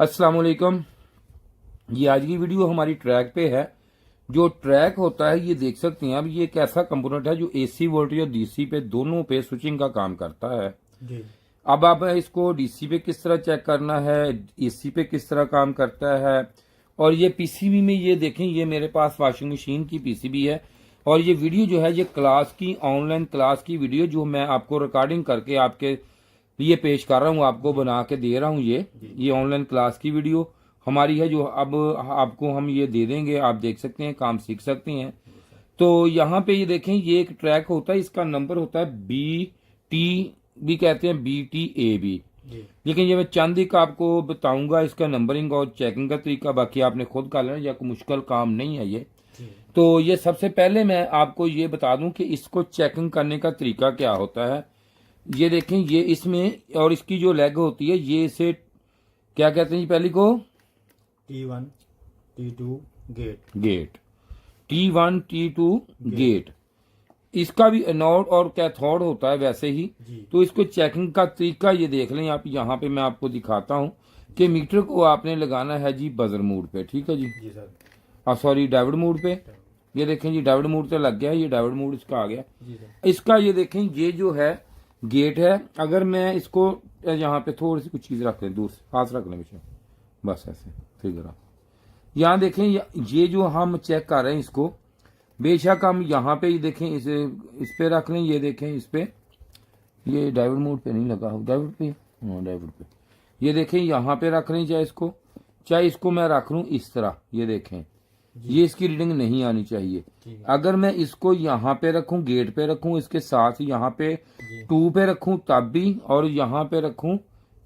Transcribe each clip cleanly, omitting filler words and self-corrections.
अस्सलाम वालेकुम। ये आज की वीडियो हमारी ट्रैक पे है। जो ट्रैक होता है ये देख सकते हैं। अब ये एक ऐसा कंपोनेंट है जो एसी वोल्टेज और डीसी पे दोनों पे स्विचिंग का काम करता है जी। अब आप इसको डीसी पे किस तरह चेक करना है, एसी पे किस तरह काम करता है। और ये पीसीबी में ये देखें, ये मेरे पास वॉशिंग मशीन की पीसीबी है और ये वीडियो जो है ये क्लास की, ऑनलाइन क्लास की वीडियो जो मैं आपको रिकॉर्डिंग करके आपके लिए पेश कर रहा हूँ, आपको बना के दे रहा हूँ। ये ऑनलाइन क्लास की वीडियो हमारी है जो अब आपको हम ये दे देंगे। आप देख सकते हैं, काम सीख सकते हैं। तो यहाँ पे ये देखें, ये एक ट्रैक होता है, इसका नंबर होता है BT भी कहते हैं, BTAB। लेकिन ये मैं चंद एक आपको बताऊंगा इसका नंबरिंग और चेकिंग का तरीका, बाकी आपने खुद कर लेना, या कोई मुश्किल काम नहीं है ये। तो ये सबसे पहले मैं आपको ये बता दूं कि इसको चेकिंग करने का तरीका क्या होता है। ये देखें, ये इसमें और इसकी जो लेग होती है ये इसे क्या कहते हैं जी, पहली को T1 T2 gate T1 T2 gate. इसका भी एनोड और कैथोड होता है वैसे ही। तो इसको चेकिंग का तरीका ये देख लें आप। यहाँ पे मैं आपको दिखाता हूँ कि मीटर को आपने लगाना है जी बजर मोड पे, ठीक है जी सर, सॉरी डायोड मोड पे। ये देखें जी, डायोड मोड पे लग गया, ये डायोड मोड इसका आ गया। इसका ये देखें, ये जो है गेट है। अगर मैं इसको यहाँ पे थोड़ी सी कुछ चीज रख लें, दूर से हाथ रख लें पीछे, बस ऐसे फिगर। यहाँ देखें, ये जो हम चेक कर रहे हैं इसको, बेशक हम यहाँ पे ही देखें, इस पे रख लें। ये देखें इस पे, ये डायोड मोड पे नहीं लगा, डायोड पे, हाँ डायोड पे। ये देखें यहाँ पे रख लें, चाहे इसको मैं रख लूँ इस तरह। ये देखें, ये इसकी रीडिंग नहीं आनी चाहिए। अगर मैं इसको यहाँ पे रखूं, गेट पे रखूं, इसके साथ यहाँ पे 2 पे रखूं तब भी, और यहाँ पे रखूं,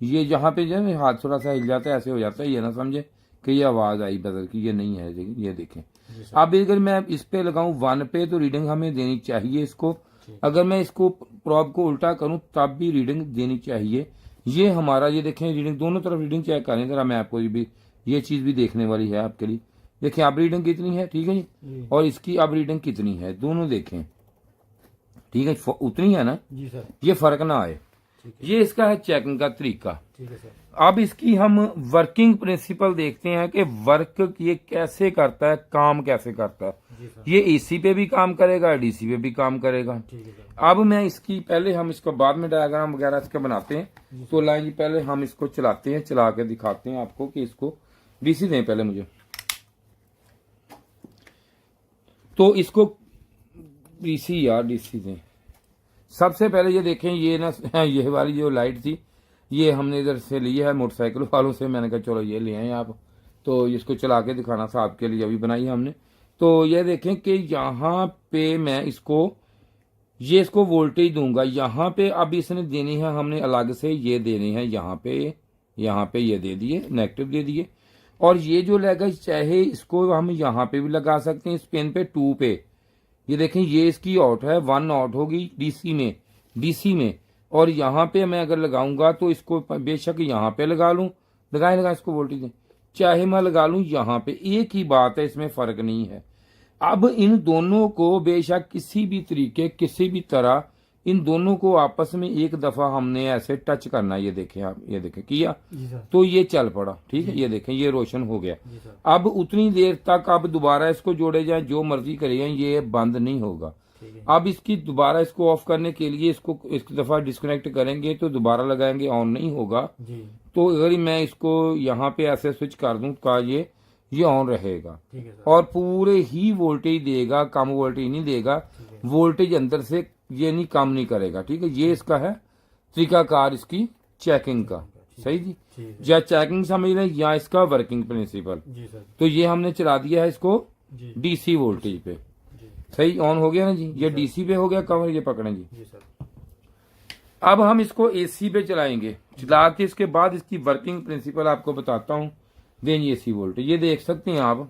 ये यहाँ पे जो है हाथ थोड़ा सा हिल जाता है, ऐसे हो जाता है। ये ना समझे कि ये आवाज आई बदल की, ये नहीं है। ये देखें, अब अगर मैं इस पे लगाऊं 1 पे तो रीडिंग हमें देनी चाहिए इसको। अगर मैं इसको प्रॉब को उल्टा करूं तब भी रीडिंग देनी चाहिए। ये हमारा, ये देखें रीडिंग, दोनों तरफ रीडिंग चेक करें जरा। मैं आपको ये चीज भी देखने वाली है आपके लिए। देखिए अब रीडिंग कितनी है, ठीक है जी, और इसकी अब रीडिंग कितनी है, दोनों देखें, ठीक है, उतनी है ना जी सर, ये फर्क ना आए। ये इसका है चेकिंग का तरीका। ठीक है सर। अब इसकी हम वर्किंग प्रिंसिपल देखते हैं कि वर्क ये कैसे करता है, काम कैसे करता है। ये एसी पे भी काम करेगा, डीसी पे भी काम करेगा। अब मैं इसकी पहले, हम इसको बाद में डायग्राम वगैरह इसके बनाते हैं। तो लाइन जी, पहले हम इसको चलाते हैं, चला के दिखाते हैं आपको कि इसको डीसी दें पहले मुझे। तो इसको डीसी या डीसी दें। सबसे पहले ये देखें, ये ना ये वाली जो लाइट थी ये हमने इधर से ली है मोटरसाइकिल वालों से। मैंने कहा चलो ये ले आए आप, तो इसको चला के दिखाना था आपके लिए, अभी बनाई हमने। तो ये देखें कि यहाँ पे मैं इसको वोल्टेज दूंगा। यहाँ पे अब इसने देनी है हमने अलग से, ये देनी है यहाँ पे ये दे दिए, नेगेटिव दे दिए। और ये जो लगा, चाहे इसको हम यहाँ पे भी लगा सकते हैं, इस पेन पे 2 पे। ये देखें, ये इसकी आउट है, 1 आउट होगी डीसी में। और यहाँ पे मैं अगर लगाऊंगा तो इसको बेशक यहाँ पे लगा लूं, लगाए इसको वोल्टेज, चाहे मैं लगा लूं यहाँ पे, एक ही बात है, इसमें फर्क नहीं है। अब इन दोनों को बेशक किसी भी तरीके, किसी भी तरह इन दोनों को आपस में एक दफा हमने ऐसे टच करना। ये देखें आप, ये देखें किया तो ये चल पड़ा, ठीक है। ये देखें, ये रोशन हो गया। अब उतनी देर तक अब दोबारा इसको जोड़े जाए, जो मर्जी करिए, ये बंद नहीं होगा। अब इसकी दोबारा इसको ऑफ करने के लिए इसको एक दफा डिस्कनेक्ट करेंगे तो दोबारा लगाएंगे, ऑन नहीं होगा। तो अगर मैं इसको यहाँ पे ऐसे स्विच कर दूं का ये ऑन रहेगा और पूरे ही वोल्टेज देगा, कम वोल्टेज नहीं देगा। वोल्टेज अंदर से ये नहीं, कम नहीं करेगा, ठीक है। ये इसका है तरीकाकार इसकी चेकिंग का, सही जी। या चेकिंग समझ लें या इसका वर्किंग प्रिंसिपल। तो ये हमने चला दिया है इसको डीसी वोल्टेज पे, सही, ऑन हो गया ना जी। ये डीसी पे हो गया कवर, ये पकड़ें जी। अब हम इसको एसी पे चलाएंगे। चला के इसके बाद इसकी वर्किंग प्रिंसिपल आपको बताता हूँ। दें एसी वोल्टेज, ये देख सकते हैं आप,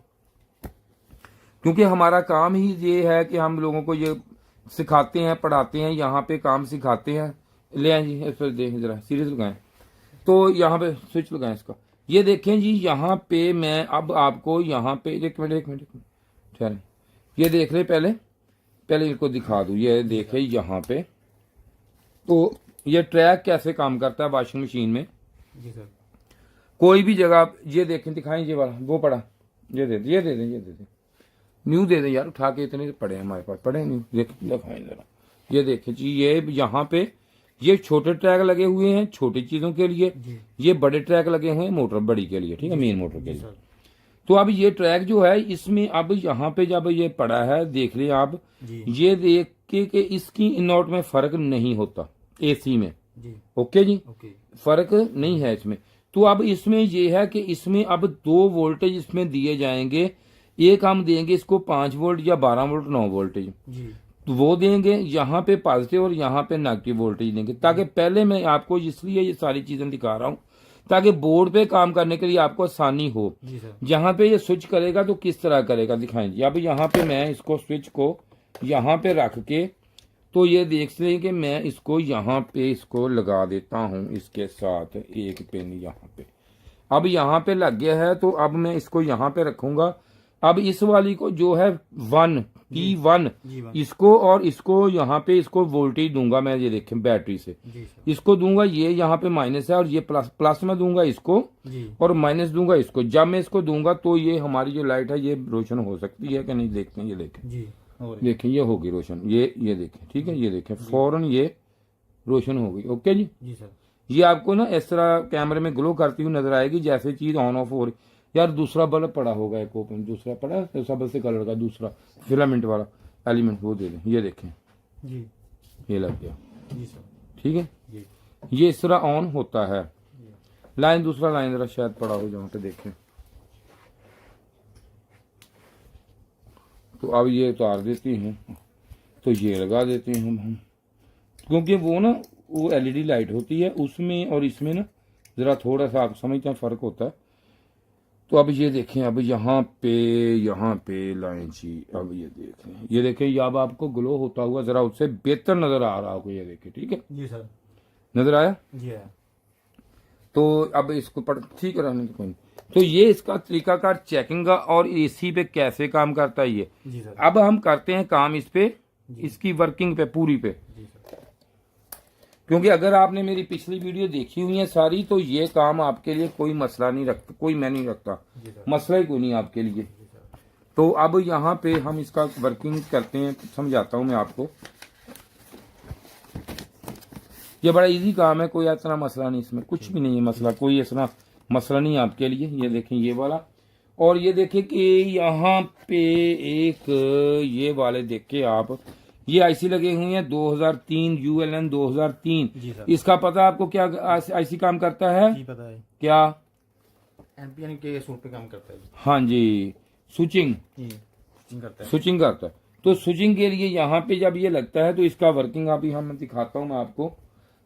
क्योंकि हमारा काम ही ये है कि हम लोगों को ये सिखाते हैं, पढ़ाते हैं, यहाँ पे काम सिखाते हैं। ले आए जी, इस पर देखें जरा, सीरीज लगाएं। तो यहाँ पे स्विच लगाएं इसका। ये देखें जी, यहाँ पे मैं अब आपको यहाँ पे एक मिनट ठहरें, ये देख ले, पहले इनको दिखा दूं। ये देखें यहाँ पे, तो ये ट्रैक कैसे काम करता है वॉशिंग मशीन में। जी सर। कोई भी जगह आप ये देखें, दिखाएं ये वाला, वो पड़ा, ये दे दें न्यू दे दें यार, उठा के इतने पड़े हैं हमारे पास, पड़े न्यू, दिखाएं जरा, ये देखें जी, ये यहाँ पे ये छोटे ट्रैक लगे हुए हैं छोटी चीजों के लिए, ये बड़े ट्रैक लगे हुए हैं मोटर बड़ी के लिए, ठीक है, मेन मोटर के लिए। तो अब ये ट्रैक जो है इसमें अब यहाँ पे जब ये पड़ा है, देख लें आप, ये देख के कि इसकी इनऑट में फर्क नहीं होता एसी में, ओके जी, फर्क नहीं है इसमें। तो अब इसमें ये है कि इसमें अब 2 वोल्टेज इसमें दिए जाएंगे, एक हम देंगे इसको 5 वोल्ट या 12 वोल्ट 9 वोल्टेज, तो वो देंगे, यहाँ पे पॉजिटिव और यहाँ पे नेगेटिव वोल्टेज देंगे, ताकि पहले मैं आपको इसलिए ये सारी चीजें दिखा रहा हूँ ताकि बोर्ड पे काम करने के लिए आपको आसानी हो। यहाँ पे ये स्विच करेगा तो किस तरह करेगा दिखाएं जी। अब यहाँ पे मैं इसको स्विच को यहाँ पे रख के, तो ये देख लें कि मैं इसको यहाँ पे इसको लगा देता हूँ इसके साथ एक पिन यहाँ पे, अब यहाँ पे लग गया है। तो अब मैं इसको यहाँ पे रखूंगा। अब इस वाली को जो है T1 इसको और इसको यहाँ पे इसको वोल्टेज दूंगा मैं, ये देखें बैटरी से इसको दूंगा, ये यहाँ पे माइनस है और ये प्लस में दूंगा इसको और माइनस दूंगा इसको। जब मैं इसको दूंगा तो ये हमारी जो लाइट है ये रोशन हो सकती है कि नहीं, देखते हैं, ये देखें ये होगी रोशन, ये देखें, ठीक है, ये देखें फौरन ये रोशन हो गई। ओके जी सर, ये आपको ना इस तरह कैमरे में ग्लो करती हुई नजर आएगी जैसे चीज ऑन ऑफ हो रही। यार दूसरा बल्ब पड़ा होगा, एक ओपन दूसरा पड़ा सब से कलर का दूसरा फिलामेंट वाला एलिमेंट, वो दे दें, ये देखें जी, ये लग गया जी सर, ठीक है जी। ये इस तरह ऑन होता है। लाइन दूसरा लाइन जरा शायद पड़ा हो जहाँ पे देखें, तो अब ये उतार देती हैं, तो ये लगा देते हैं हम, क्योंकि वो ना वो एलईडी लाइट होती है उसमें और इसमें ना जरा थोड़ा सा आप समझते हैं फर्क होता है। तो अब ये देखें, अब यहाँ पे लाइन जी, अब ये देखें ये अब आपको ग्लो होता हुआ जरा उससे बेहतर नजर आ रहा होगा, ये देखें, ठीक है जी सर, नजर आया जी आया। तो अब इसको ठीक कराने की कोई, तो ये इसका तरीकाकार चेकिंग का और एसी पे कैसे काम करता है ये जी सर। अब हम करते हैं काम इस पे, इसकी वर्किंग पे पूरी पे, क्योंकि अगर आपने मेरी पिछली वीडियो देखी हुई है सारी, तो ये काम आपके लिए कोई मसला नहीं रखता, कोई मैं नहीं रखता, मसला ही कोई नहीं आपके लिए। तो अब यहाँ पे हम इसका वर्किंग करते हैं, समझाता हूँ मैं आपको। ये बड़ा इजी काम है, कोई इतना मसला नहीं, इसमें कुछ भी नहीं है मसला, कोई इतना मसला नहीं आपके लिए। ये देखें ये वाला, और ये देखें कि यहाँ पे एक ये वाले देखे आप, ये आईसी लगे हुए हैं 2003 ULN 2003। इसका पता आपको क्या आईसी काम करता है? जी पता है। क्या? एम्पियर के सूट पे काम करता है। हाँ जी, स्विचिंग करता है, स्विचिंग करता है। तो स्विचिंग के लिए यहाँ पे जब ये लगता है तो इसका वर्किंग अभी हम दिखाता हूँ मैं आपको।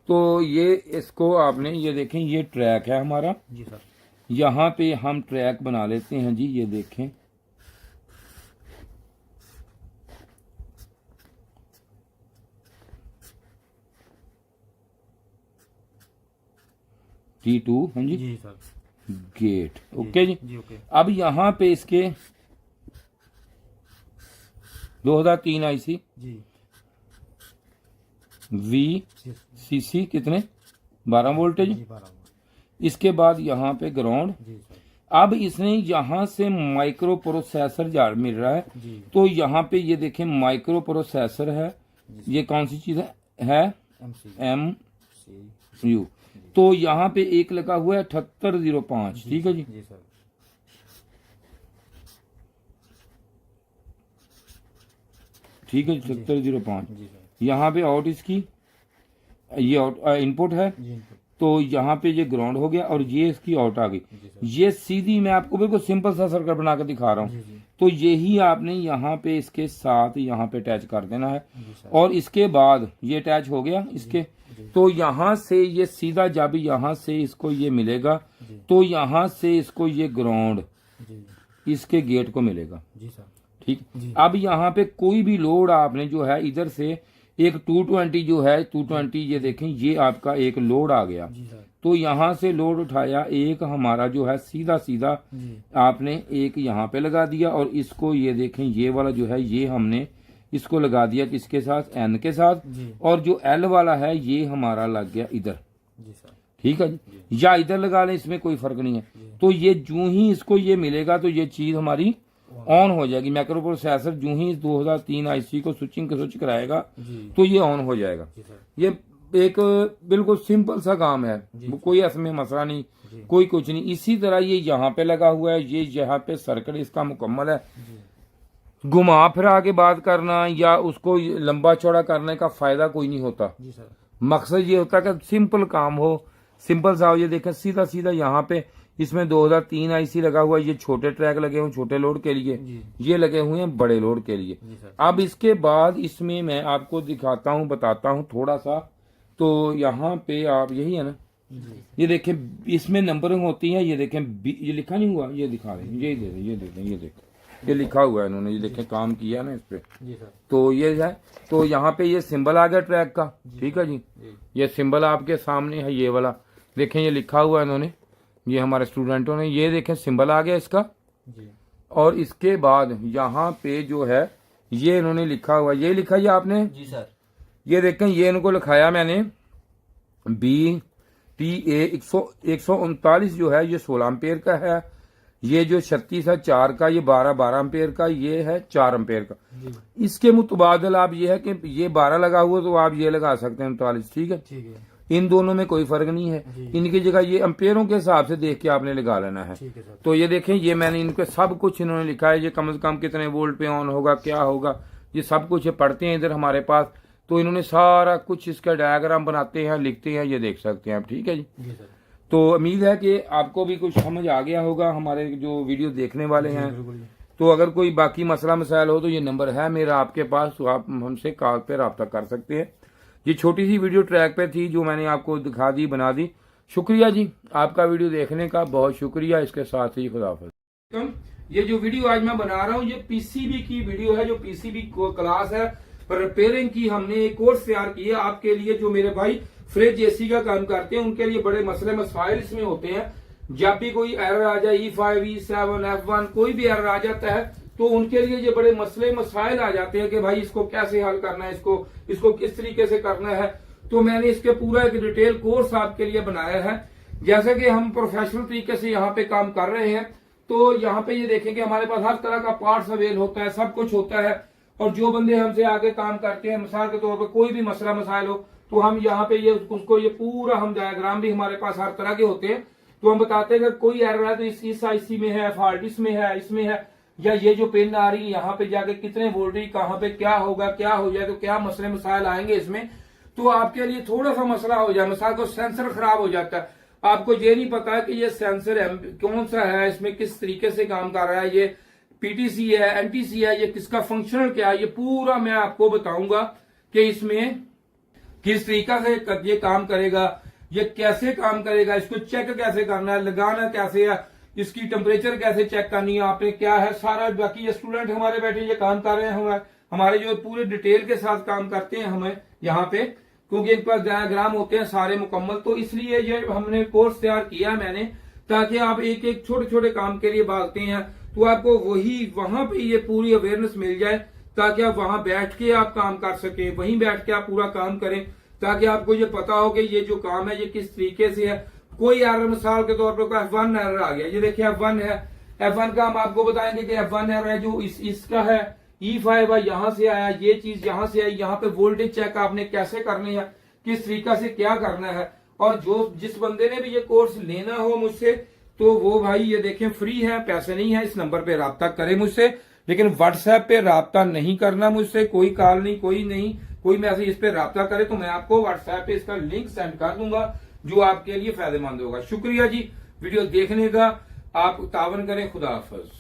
तो ये इसको आपने ये देखें, ये ट्रैक है हमारा जी सर, यहाँ पे हम ट्रैक बना लेते हैं जी, ये देखें T2, हाँ जी सर, गेट, ओके जी ओके। अब यहाँ पे इसके 2003 आईसी जी, VCC कितने 12 वोल्टेज, इसके बाद यहाँ पे ग्राउंड। अब इसने यहाँ से माइक्रो प्रोसेसर जार मिल रहा है, तो यहाँ पे ये देखें माइक्रो प्रोसेसर है, ये कौन सी चीज है MCU। तो यहाँ पे एक लगा हुआ है 7805, ठीक है जी सर, ठीक है 7805। यहाँ पे आउट इसकी, ये आउट इनपुट है, तो यहाँ पे ये ग्राउंड हो गया और ये इसकी आउट आ गई। ये सीधी मैं आपको बिल्कुल सिंपल सा सर्किट बना कर दिखा रहा हूँ। तो यही आपने यहाँ पे इसके साथ यहाँ पे अटैच कर देना है, और इसके बाद ये अटैच हो गया इसके, तो यहाँ से ये सीधा जब यहाँ से इसको ये मिलेगा, तो यहाँ से इसको ये ग्राउंड इसके गेट को मिलेगा, ठीक। अब यहाँ पे कोई भी लोड आपने जो है इधर से एक 220 जो है 220, ये देखें ये आपका एक लोड आ गया, तो यहाँ से लोड उठाया एक हमारा जो है सीधा सीधा आपने एक यहाँ पे लगा दिया, और इसको ये देखें ये वाला जो है ये हमने इसको लगा दिया किसके साथ, N के साथ, और जो L वाला है ये हमारा लग गया इधर, ठीक है जी, या इधर लगा लें, इसमें कोई फर्क नहीं है। तो ये जूं ही इसको ये मिलेगा तो ये चीज हमारी ऑन हो जाएगी। माइक्रो प्रोसेसर जूं ही 2003 आईसी को स्विच कराएगा तो ये ऑन हो जाएगा। ये एक बिल्कुल सिंपल सा काम है, कोई इसमें मसला नहीं, कोई कुछ नहीं। इसी तरह ये यहाँ पे लगा हुआ है, ये यहाँ पे सर्किट इसका मुकम्मल है। घुमा फिरा के बात करना या उसको लंबा चौड़ा करने का फायदा कोई नहीं होता। मकसद ये होता है कि सिंपल काम हो, सिंपल सा हो। ये देखें सीधा सीधा यहाँ पे इसमें 2003 आईसी लगा हुआ है। ये छोटे ट्रैक लगे हुए छोटे लोड के लिए, ये लगे हुए हैं बड़े लोड के लिए। अब इसके बाद इसमें मैं आपको दिखाता हूँ, बताता हूँ थोड़ा सा। तो यहाँ पे आप यही है ना, ये देखें इसमें नंबरिंग होती है। ये देखें ये लिखा नहीं हुआ, ये दिखा रहे हैं, ये दे रहे, ये देखें, ये देखें, ये लिखा हुआ है इन्होंने, ये देखें काम किया ना इस पे। तो ये है, तो यहाँ पे ये सिंबल आ गया ट्रैक का, ठीक है जी। ये सिंबल आपके सामने है, ये वाला देखें, ये लिखा हुआ है इन्होंने, ये हमारे स्टूडेंटों ने, ये देखें सिंबल आ गया इसका। और इसके बाद यहाँ पे जो है ये इन्होंने लिखा हुआ, ये लिखा है आपने जी सर। ये देखें, ये इनको लिखाया मैंने BTA 139 जो है ये 16 एम्पेयर का है। ये जो 36 है 4 का, ये 12 एम्पेयर का, ये है 4 एम्पेयर का। इसके मुतबादल आप ये है कि ये 12 लगा हुआ तो आप ये लगा सकते हैं 39, ठीक है। इन दोनों में कोई फर्क नहीं है, इनकी जगह ये एम्पेयरों के हिसाब से देख के आपने लगा लेना है। तो ये देखें, ये मैंने इनके सब कुछ इन्होंने लिखा है, ये कम से कम कितने वोल्ट पे ऑन होगा, क्या होगा, ये सब कुछ पढ़ते हैं इधर हमारे पास। तो इन्होंने सारा कुछ इसका डायग्राम बनाते हैं, लिखते हैं, ये देख सकते हैं आप, ठीक है जी। तो उम्मीद है कि आपको भी कुछ समझ आ गया होगा, हमारे जो वीडियो देखने वाले हैं। तो अगर कोई बाकी मसला मसाइल हो तो ये नंबर है मेरा आपके पास, तो आप हमसे कॉल पे रब्ता कर सकते हैं। ये छोटी सी वीडियो ट्रैक पे थी जो मैंने आपको दिखा दी, बना दी। शुक्रिया जी, आपका वीडियो देखने का बहुत शुक्रिया। इसके साथ ही खुदाफिज। ये जो वीडियो आज मैं बना रहा हूँ ये पीसीबी की वीडियो है, जो पीसीबी क्लास है रिपेयरिंग की। हमने एक कोर्स तैयार किया आपके लिए, जो मेरे भाई फ्रिज एसी का काम करते हैं उनके लिए बड़े मसले मसाइल इसमें होते हैं। जब भी कोई एरर आ जाए, E5, E7, F1 कोई भी एरर आ जाता है तो उनके लिए ये बड़े मसले मसाइल आ जाते हैं कि भाई इसको कैसे हल करना है, इसको किस तरीके से करना है। तो मैंने इसके पूरा एक डिटेल कोर्स आपके लिए बनाया है। जैसे कि हम प्रोफेशनल तरीके से यहाँ पे काम कर रहे हैं, तो यहाँ पे ये देखेंगे हमारे पास हर तरह का पार्ट्स अवेल होता है, सब कुछ होता है। और जो बंदे हमसे आगे काम करते हैं, मिसाल के तौर पर कोई भी मसला मसाइल हो तो हम यहाँ पे ये उसको ये पूरा हम डायग्राम भी हमारे पास हर तरह के होते हैं। तो हम बताते हैं कि कोई एरर है तो इस आईसी में है, फॉल्ट इसमें है, इसमें है, या ये जो पिन आ रही है यहाँ पे जाके कितने वोल्टेज कहाँ पे क्या होगा, क्या हो जाए, तो क्या मसले मसाइल आएंगे इसमें। तो आपके लिए थोड़ा सा मसला हो जाए, मिसाल को सेंसर खराब हो जाता है, आपको ये नहीं पता है कि ये सेंसर कौन सा है, इसमें किस तरीके से काम कर रहा है, ये पीटीसी है, एनटीसी है, ये किसका फंक्शनल क्या है, ये पूरा मैं आपको बताऊंगा कि इसमें किस तरीका से ये काम करेगा, ये कैसे काम करेगा, इसको चेक कैसे करना है, लगाना कैसे है, इसकी टेम्परेचर कैसे चेक करनी है आपने, क्या है सारा। बाकी ये स्टूडेंट हमारे बैठे ये काम कर रहे हैं, हमारे जो पूरे डिटेल के साथ काम करते हैं हमें यहाँ पे, क्योंकि इनके पास डायग्राम होते हैं सारे मुकम्मल। तो इसलिए ये हमने कोर्स तैयार किया मैंने, ताकि आप एक एक छोटे छोटे काम के लिए भागते हैं तो आपको वहां पे ये पूरी अवेयरनेस मिल जाए, ताकि आप वहां बैठ के आप काम कर सकें, वहीं बैठ के आप पूरा काम करें, ताकि आपको ये पता हो कि ये जो काम है ये किस तरीके से है। कोई एरर मिसाल के तौर पर F1 एरर आ गया, ये देखिए F1 है, F1 का हम आपको बताएंगे कि F1 एरर है जो इसका है, E5 है, यहाँ से आया, ये चीज यहाँ से आई, यहाँ पे वोल्टेज चेक आपने कैसे करनी है, किस तरीका से क्या करना है। और जिस बंदे ने भी ये कोर्स लेना हो मुझसे, तो वो भाई ये देखें फ्री है, पैसे नहीं है, इस नंबर पे राब्ता करें मुझसे। लेकिन व्हाट्सएप पे राब्ता नहीं करना मुझसे, कोई कॉल नहीं, कोई मैसेज इस पे राब्ता करे तो मैं आपको व्हाट्सएप पे इसका लिंक सेंड कर दूंगा, जो आपके लिए फायदेमंद होगा। शुक्रिया जी वीडियो देखने का, आप तावन करें। खुदा हाफिज।